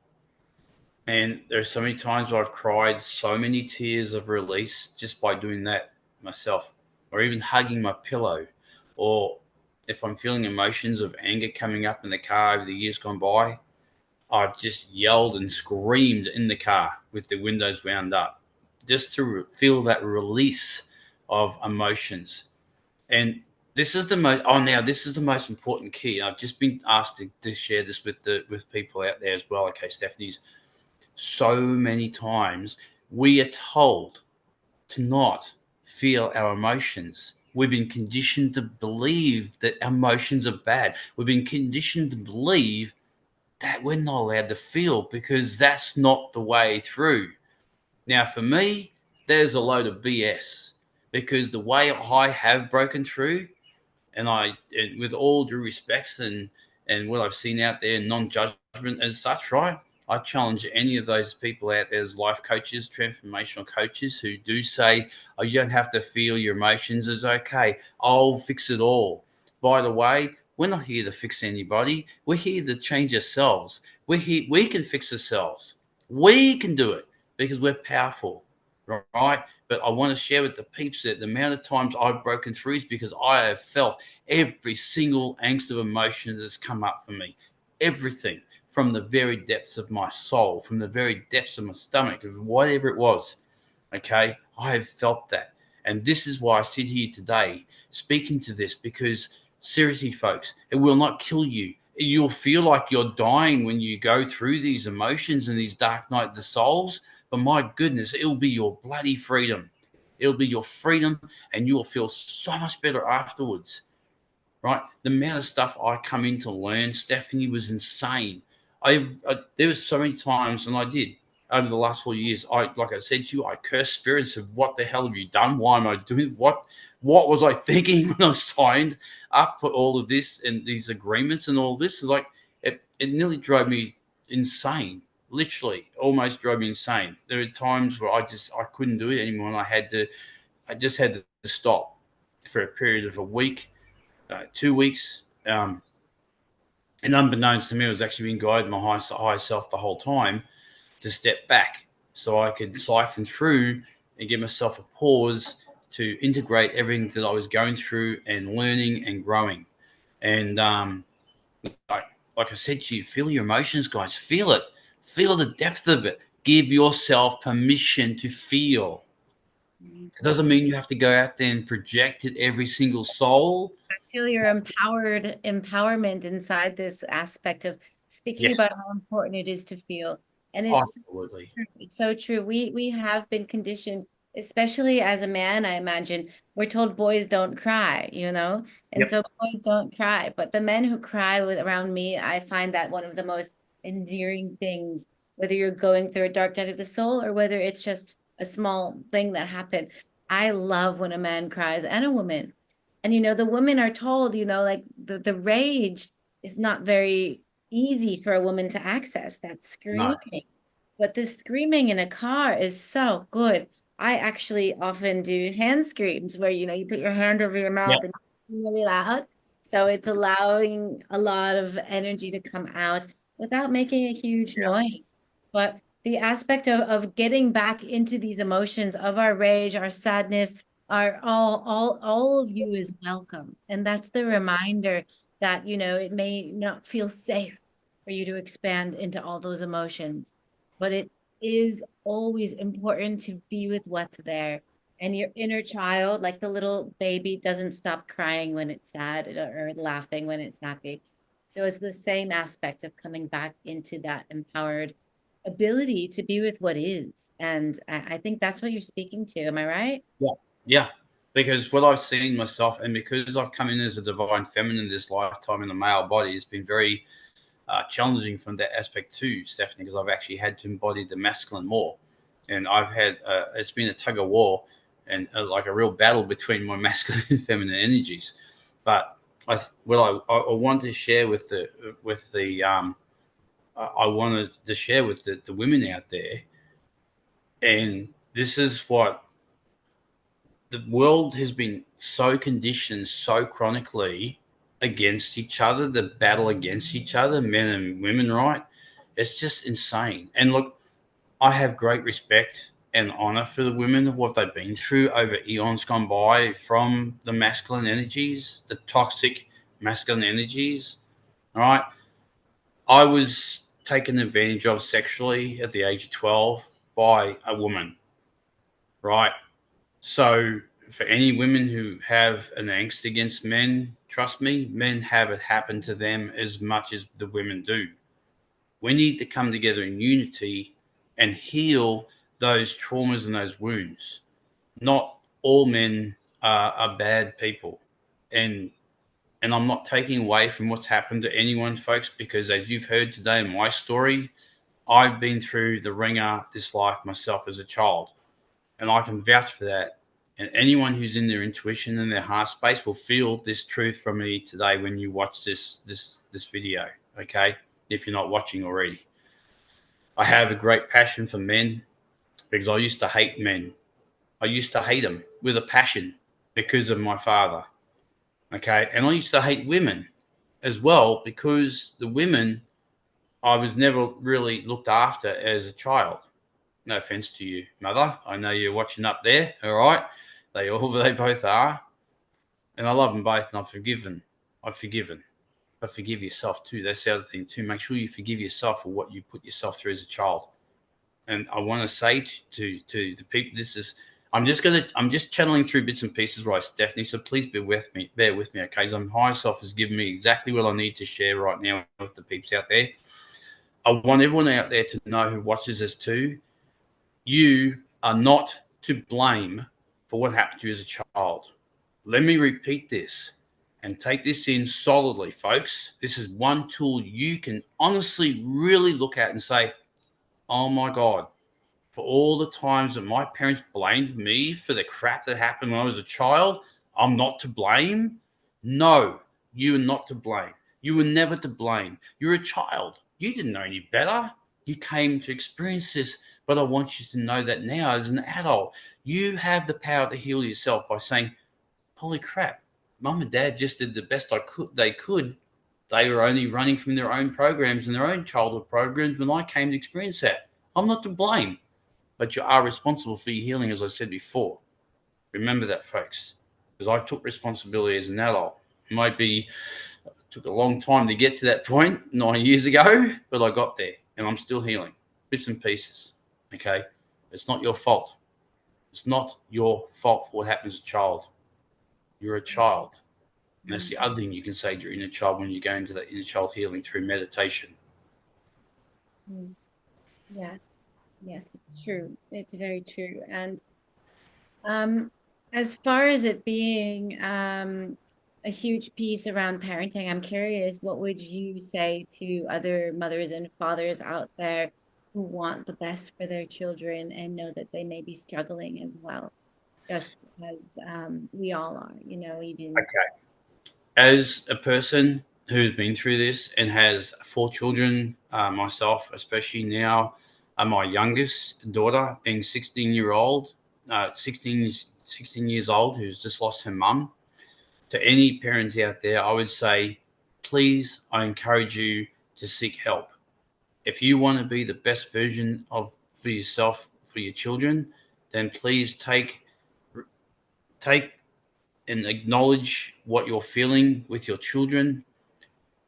And there's so many times where I've cried so many tears of release just by doing that myself, or even hugging my pillow, or if I'm feeling emotions of anger coming up in the car over the years gone by, I've just yelled and screamed in the car with the windows wound up, just to feel that release of emotions. And this is the most. Oh, now this is the most important key. I've just been asked to share this with people out there as well. Okay, Stephanie's, so many times we are told to not feel our emotions. We've been conditioned to believe that emotions are bad. We've been conditioned to believe that we're not allowed to feel because that's not the way through. Now, for me, there's a load of BS, because the way I have broken through, and with all due respects and what I've seen out there, non-judgment as such, right? I challenge any of those people out there as life coaches, transformational coaches, who do say, "Oh, you don't have to feel your emotions. It's okay. I'll fix it all." By the way, we're not here to fix anybody. We're here to change ourselves. We're here. We can fix ourselves. We can do it because we're powerful, right? But I want to share with the peeps that the amount of times I've broken through is because I have felt every single angst of emotion that's come up for me. Everything from the very depths of my soul, from the very depths of my stomach, of whatever it was. Okay. I have felt that. And this is why I sit here today speaking to this, because seriously, folks, it will not kill you. You'll feel like you're dying when you go through these emotions and these dark night of the souls. But my goodness, it'll be your bloody freedom. It'll be your freedom, and you will feel so much better afterwards. Right? The amount of stuff I come in to learn, Stephanie, was insane. There was so many times, and I did over the last 4 years. Like I said to you, I cursed spirits of what the hell have you done? Why am I doing what was I thinking when I signed up for all of this and these agreements and all this? Is like it nearly drove me insane. Literally, almost drove me insane. There were times where I couldn't do it anymore, and I just had to stop for a period of a week, 2 weeks. And unbeknownst to me, I was actually being guided by my higher self the whole time to step back so I could siphon through and give myself a pause to integrate everything that I was going through and learning and growing. And I, like I said to you, feel your emotions, guys. Feel it. Feel the depth of it. Give yourself permission to feel. It doesn't mean you have to go out there and project it every single soul. Feel your empowerment inside this aspect of speaking Yes, about how important it is to feel. And absolutely. it's so true. We have been conditioned, especially as a man, I imagine, we're told boys don't cry, you know? And Yep. so boys don't cry. But the men who cry around me, I find that one of the most endearing things, whether you're going through a dark night of the soul or whether it's just a small thing that happened. I love when a man cries and a woman. And the women are told, like the rage is not very easy for a woman to access, that No. screaming. But the screaming in a car is so good. I actually often do hand screams where, you put your hand over your Yep. mouth and scream really loud. So it's allowing a lot of energy to come out without making a huge Yeah. noise. But the aspect of getting back into these emotions of our rage, our sadness, are all of you is welcome. And that's the reminder that, it may not feel safe for you to expand into all those emotions, but it is always important to be with what's there. And your inner child, like the little baby, doesn't stop crying when it's sad or laughing when it's happy. So it's the same aspect of coming back into that empowered ability to be with what is. And I think that's what you're speaking to. Am I right? Yeah. Yeah. Because what I've seen myself, and because I've come in as a divine feminine this lifetime in a male body, has been very challenging from that aspect too, Stephanie, because I've actually had to embody the masculine more. And it's been a tug of war and like a real battle between my masculine and feminine energies. But I wanted to share I wanted to share with the women out there, and this is what the world has been so conditioned so chronically against each other, the battle against each other, men and women, right? It's just insane. And look, I have great respect and honor for the women of what they've been through over eons gone by from the masculine energies, the toxic masculine energies. All right. I was taken advantage of sexually at the age of 12 by a woman, right? So, for any women who have an angst against men, trust me, men have it happen to them as much as the women do. We need to come together in unity and heal those traumas and those wounds. Not all men are bad people. And and I'm not taking away from what's happened to anyone, folks, because as you've heard today in my story, I've been through the ringer this life myself as a child, and I can vouch for that. And anyone who's in their intuition and their heart space will feel this truth from me today when you watch this video. Okay, if you're not watching already, I have a great passion for men because I used to hate men. I used to hate them with a passion because of my father. Okay, and I used to hate women as well because the women I was never really looked after as a child. No offense to you, mother. I know you're watching up there. All right, they both are, and I love them both, and I've forgiven. I've forgiven, but forgive yourself too. That's the other thing too. Make sure you forgive yourself for what you put yourself through as a child. And I want to say to the people, this is I'm just channeling through bits and pieces, right, Stephanie. So please bear with me, okay? Because I'm higher self has given me exactly what I need to share right now with the peeps out there. I want everyone out there to know who watches this too. You are not to blame for what happened to you as a child. Let me repeat this and take this in solidly, folks. This is one tool you can honestly really look at and say, oh my God, for all the times that my parents blamed me for the crap that happened when I was a child, I'm not to blame. No, you are not to blame. You were never to blame. You're a child. You didn't know any better. You came to experience this, but I want you to know that now as an adult, you have the power to heal yourself by saying, holy crap, mum and dad just did the best they could. They were only running from their own programs and their own childhood programs when I came to experience that. I'm not to blame, but you are responsible for your healing, as I said before. Remember that, folks, because I took responsibility as an adult. It might be took a long time to get to that point 9 years ago, but I got there and I'm still healing bits and pieces. Okay, it's not your fault. It's not your fault for what happens as a child. You're a child. And that's Mm. the other thing you can say to your inner child when you go into that inner child healing through meditation. Mm. Yes, yes, it's true. It's very true. And Um, as far as it being a huge piece around parenting, I'm curious, what would you say to other mothers and fathers out there who want the best for their children and know that they may be struggling as well, just as we all are, even. Okay. As a person who's been through this and has 4 children, myself, especially now, my youngest daughter being 16 years old, who's just lost her mum. To any parents out there, I would say, please, I encourage you to seek help. If you want to be the best version of for yourself, for your children, then please take and acknowledge what you're feeling with your children,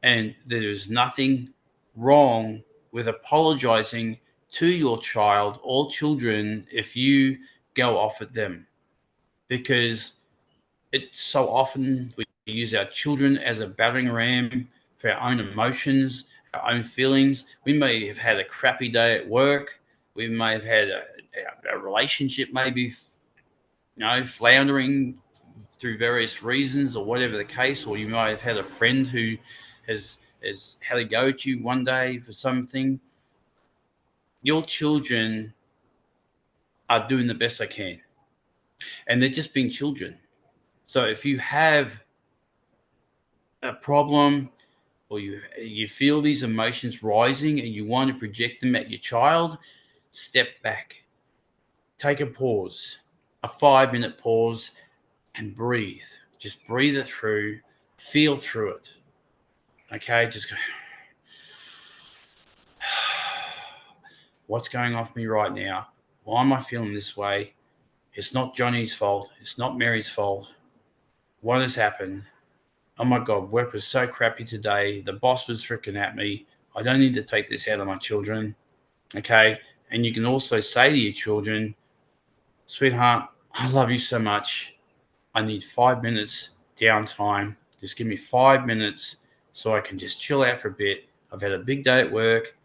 and there is nothing wrong with apologizing to your child or children if you go off at them, because it's so often we use our children as a battering ram for our own emotions, our own feelings. We may have had a crappy day at work. We may have had a relationship maybe floundering through various reasons or whatever the case, or you might have had a friend who has had a go at you one day for something. Your children are doing the best they can, and they're just being children. So if you have a problem or you feel these emotions rising and you want to project them at your child, step back, take a pause, a 5 minute pause, and breathe. Just breathe it through, feel through it. Okay, just go, what's going on for me right now? Why am I feeling this way? It's not Johnny's fault. It's not Mary's fault. What has happened? Oh my God, work was so crappy today. The boss was freaking at me. I don't need to take this out on my children. Okay. And you can also say to your children, sweetheart, I love you so much. I need 5 minutes downtime. Just give me 5 minutes so I can just chill out for a bit. I've had a big day at work,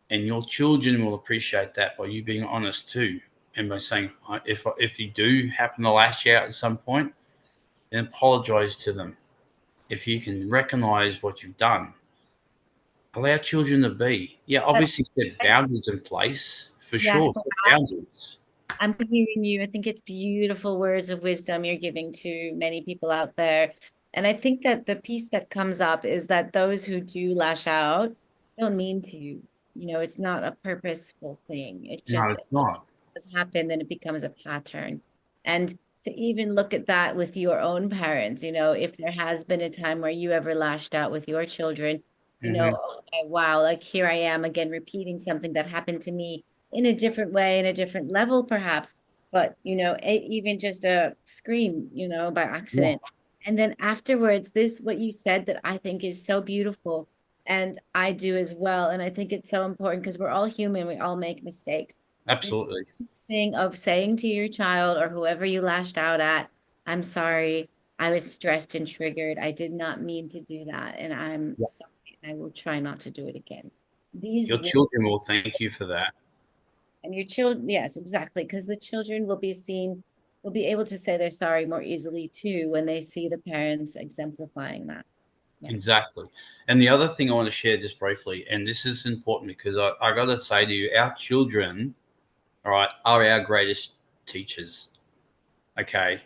and your children will appreciate that by you being honest too, and by saying, if you do happen to lash out at some point, then apologize to them. If you can recognize what you've done, allow children to be. Yeah, But obviously set boundaries in place for yeah, sure. Set boundaries. I'm hearing you. I think it's beautiful words of wisdom you're giving to many people out there. And I think that the piece that comes up is that those who do lash out don't mean to. It's not a purposeful thing. It's No, just it's not. has happened, then it becomes a pattern. And to even look at that with your own parents, if there has been a time where you ever lashed out with your children, Hmm. okay, wow, like here I am again repeating something that happened to me in a different way, in a different level, perhaps. But, even just a scream, by Yeah, accident. And then afterwards, what you said that I think is so beautiful. And I do as well. And I think it's so important because we're all human, we all make mistakes absolutely. thing of saying to your child or whoever you lashed out at, I'm sorry, I was stressed and triggered. I did not mean to do that. And I'm Yeah. sorry. I will try not to do it again. These Your will, children will thank you for that. and your children, yes, exactly. Because the children will be seen. will be able to say they're sorry more easily too when they see the parents exemplifying that. Yeah. Exactly. And the other thing I want to share just briefly, and this is important because I got to say to you, our children, all right, are our greatest teachers. Okay.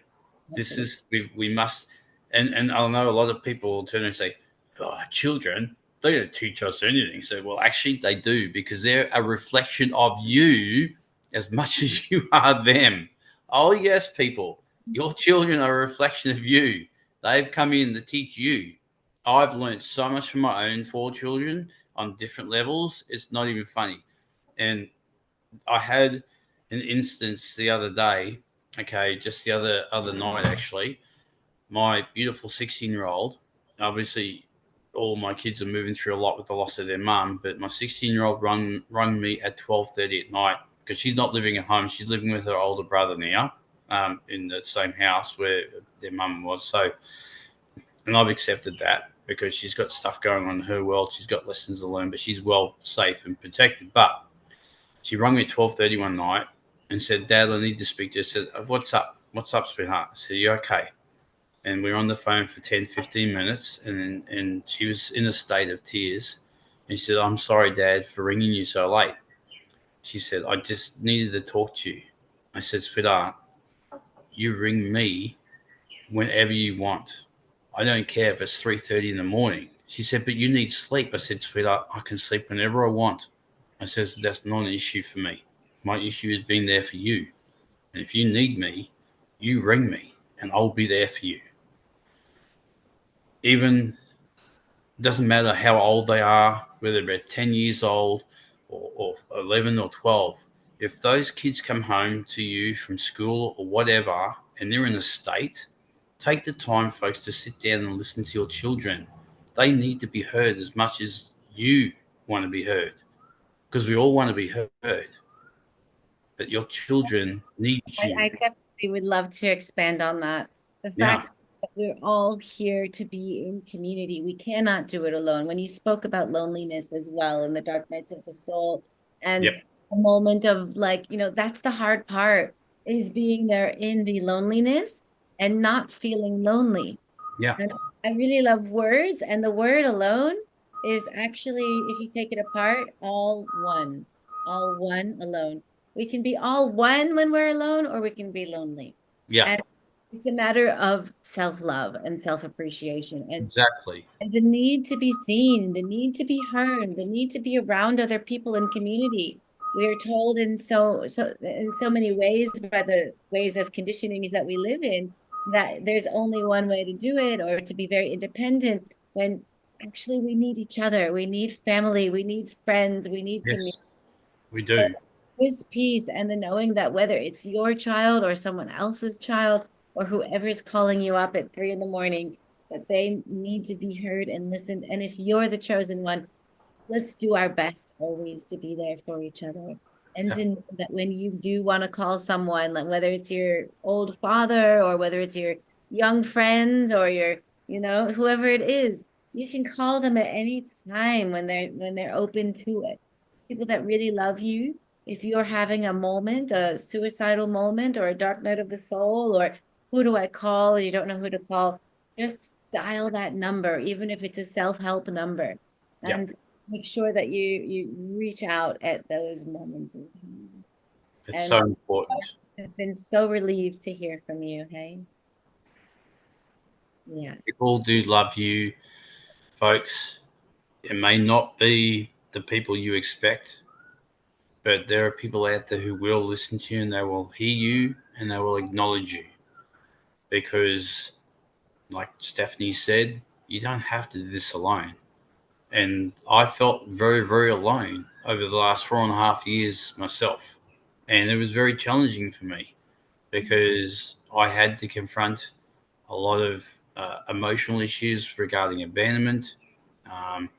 This Absolutely. is, we must, and I know a lot of people will turn and say, oh, children, they don't teach us anything. So, well, actually, they do because they're a reflection of you as much as you are them. Oh, yes, people, your children are a reflection of you. They've come in to teach you. I've learned so much from my own four children on different levels. It's not even funny. And I had an instance the other day, okay, just the other night actually. My beautiful 16-year-old, obviously all my kids are moving through a lot with the loss of their mum, but my 16-year-old rung me at 12:30 at night because she's not living at home. She's living with her older brother now, in the same house where their mum was. So, and I've accepted that because she's got stuff going on in her world. She's got lessons to learn, but she's well safe and protected. But she rang me at 12:30 one night and said, "Dad, I need to speak to you." I said, "What's up? What's up, sweetheart?" I said, "You okay?" And we were on the phone for 10, 15 minutes, and she was in a state of tears. And she said, "I'm sorry, Dad, for ringing you so late." She said, "I just needed to talk to you." I said, "Sweetheart, you ring me whenever you want. I don't care if it's 3:30 in the morning." She said, "But you need sleep." I said, "Sweetheart, I can sleep whenever I want." I says, "That's not an issue for me. My issue is being there for you. And if you need me, you ring me and I'll be there for you. Even doesn't matter how old they are, whether they're 10 years old or 11 or 12. If those kids come home to you from school or whatever and they're in a state, take the time, folks, to sit down and listen to your children. They need to be heard as much as you want to be heard because we all want to be heard, but your children need I you. definitely would love to expand on that. The Yeah. fact that we're all here to be in community. We cannot do it alone. When you spoke about loneliness as well and the dark nights of the soul and Yep. a moment of like, that's the hard part is being there in the loneliness and not feeling lonely. Yeah. And I really love words, and the word alone is actually, if you take it apart, all one alone. We can be all one when we're alone, or we can be lonely. Yeah. And it's a matter of self-love and self-appreciation Exactly. and the need to be seen, the need to be heard, the need to be around other people in community. We are told in so many ways by the ways of conditionings that we live in that there's only one way to do it or to be very independent when actually we need each other. We need family, we need friends, we need community. Yes, we So do. this piece and the knowing that whether it's your child or someone else's child or whoever is calling you up at 3 in the morning, that they need to be heard and listened. And if you're the chosen one, let's do our best always to be there for each other. And Yeah. to know that when you do want to call someone, like whether it's your old father or whether it's your young friend or whoever it is, you can call them at any time when they're open to it. People that really love you, if you're having a moment, a suicidal moment or a dark night of the soul, or who do I call? You don't know who to call, just dial that number, even if it's a self-help number. Yeah. And make sure that you reach out at those moments in time. It's so And important. I've been so relieved to hear from you. Hey, yeah, People do love you, folks. It may not be the people you expect, but there are people out there who will listen to you and they will hear you and they will acknowledge you because, like Stephanie said, you don't have to do this alone. And I felt very, very alone over the last 4.5 years myself. And it was very challenging for me because I had to confront a lot of emotional issues regarding abandonment. Um,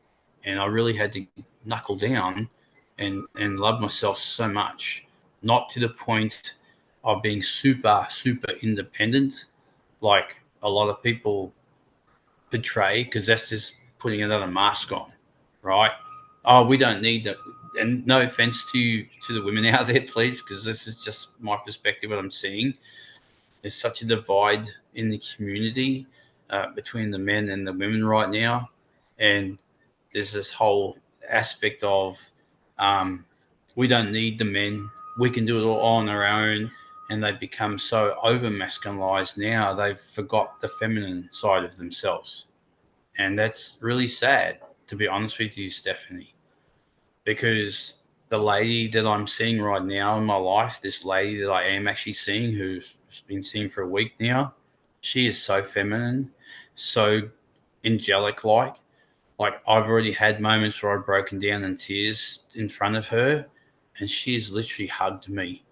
and I really had to knuckle down and love myself so much, not to the point of being super, super independent, like a lot of people portray, because that's just putting another mask on, right? Oh, we don't need that. And no offense to the women out there, please, because this is just my perspective, what I'm seeing. There's such a divide in the community between the men and the women right now, and there's this whole aspect of um, we don't need the men. We can do it all on our own, and they've become so over masculinized now. They've forgot the feminine side of themselves, and that's really sad, to be honest with you, Stephanie, because the lady that I'm seeing right now in my life, this lady that I am actually seeing, who's been seeing for a week now, she is so feminine, so angelic like. Like I've already had moments where I've broken down in tears in front of her, and she has literally hugged me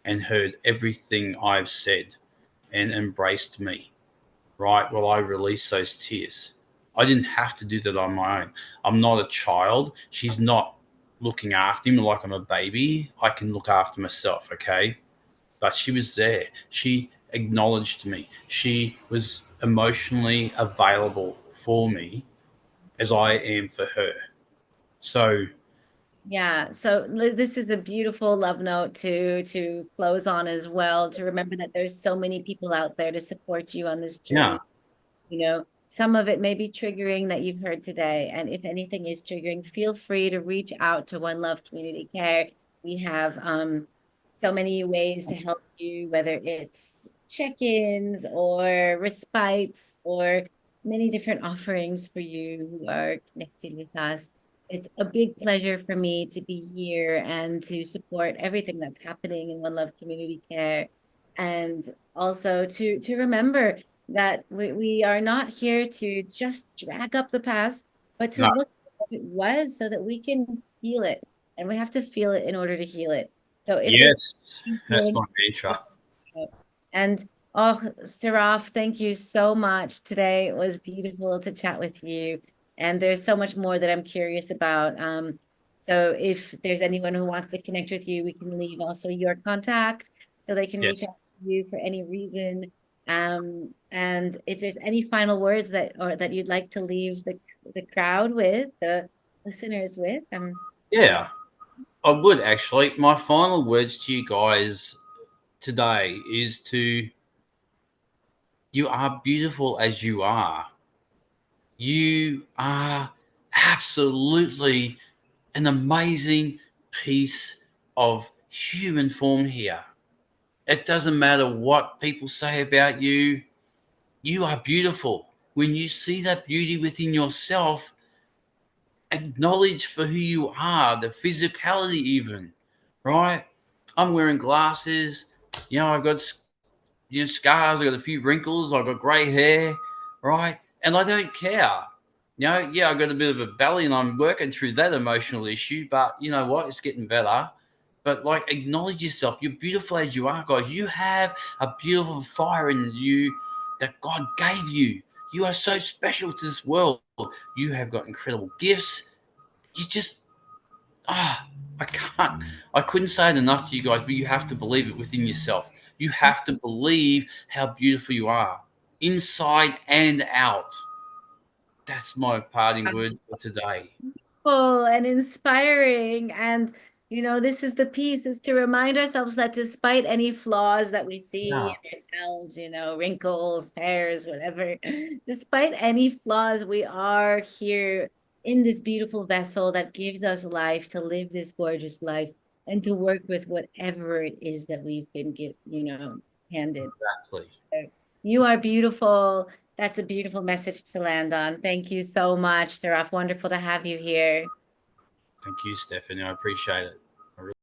and heard everything I've said and embraced me, right? While I released those tears. I didn't have to do that on my own. I'm not a child. She's not looking after me like I'm a baby. I can look after myself, okay? But she was there. She acknowledged me. She was emotionally available for me as I am for her. So, Yeah, so this is a beautiful love note to close on as well, to remember that there's so many people out there to support you on this yeah, journey. Some of it may be triggering that you've heard today. And if anything is triggering, feel free to reach out to One Love Community Care. We have so many ways to help you, whether it's check-ins or respites or many different offerings for you who are connected with us. It's a big pleasure for me to be here and to support everything that's happening in One Love Community Care. And also to remember that we are not here to just drag up the past, but to no, look at what it was so that we can heal it. And we have to feel it in order to heal it. So if there's yes, that's anything, my mantra. and oh, Seraph, thank you so much. Today it was beautiful to chat with you. And there's so much more that I'm curious about. So if there's anyone who wants to connect with you, we can leave also your contact so they can reach Yes, out to you for any reason. And if there's any final words that you'd like to leave the crowd with, the listeners with, yeah, I would actually. My final words to you guys today is to you are beautiful as you are. You are absolutely an amazing piece of human form here. It doesn't matter what people say about you, you are beautiful. When you see that beauty within yourself, acknowledge for who you are, the physicality, even, right? I'm wearing glasses, I've got scars, I've got a few wrinkles, I've got grey hair, right? And I don't care. Yeah, I've got a bit of a belly and I'm working through that emotional issue, but you know what? It's getting better. But like, acknowledge yourself. You're beautiful as you are, guys. You have a beautiful fire in you that God gave you. You are so special to this world. You have got incredible gifts. You just, ah, I can't, I couldn't say it enough to you guys, but you have to believe it within yourself. You have to believe how beautiful you are, inside and out. That's my parting words for today. full and inspiring. And, this is the piece, is to remind ourselves that despite any flaws that we see Yeah, in ourselves, wrinkles, hairs, whatever, despite any flaws, we are here in this beautiful vessel that gives us life to live this gorgeous life and to work with whatever it is that we've been handed. exactly. You are beautiful. That's a beautiful message to land on. Thank you so much, Seraph. Wonderful to have you here. Thank you, Stephanie. I appreciate it.